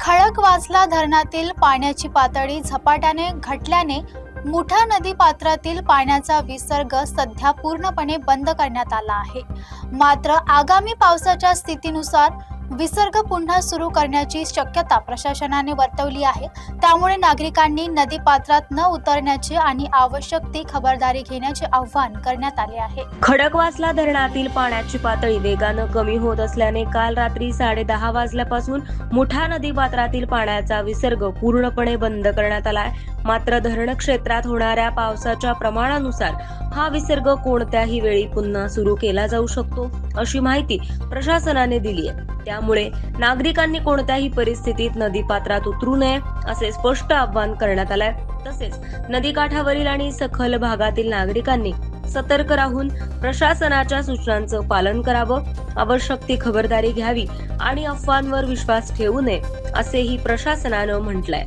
खडकवासला धरणातील पाण्याची पातळी झपाट्याने घटल्याने मुठा नदी पात्रातील पाण्याचा विसर्ग सध्या पूर्णपणे बंद करण्यात आला आहे। मात्र आगामी पावसाच्या स्थितीनुसार विसर्ग पुन्हा सुरू करण्याची शक्यता प्रशासनाने वर्तवली आहे। त्यामुळे नागरिकांनी नदी पात्रात न उतरण्याचे आणि आवश्यक ती खबरदारी घेण्याचे आवाहन करण्यात आले आहे। खडकवासला धरणातील पाण्याची पातळी वेगाने कमी होत असल्याने काल रात्री 10:30 वाजल्यापासून मुठा नदी पात्रातील पाण्याचा विसर्ग पूर्णपणे बंद करण्यात आलाय। मात्र धरण क्षेत्रात होणाऱ्या पावसाच्या प्रमाणानुसार हा विसर्ग कोणत्याही वेळी पुन्हा सुरू केला जाऊ शकतो, अशी माहिती प्रशासनाने दिली आहे। त्यामुळे नागरिकांनी कोणत्याही परिस्थितीत नदीपात्रात उतरू नये असे स्पष्ट आवाहन करण्यात आलंय। तसेच नदीकाठावरील आणि सखल भागातील नागरिकांनी सतर्क राहून प्रशासनाच्या सूचनांचं पालन करावं, आवश्यक ती खबरदारी घ्यावी आणि अफवांवर विश्वास ठेवू नये असेही प्रशासनानं म्हटलंय।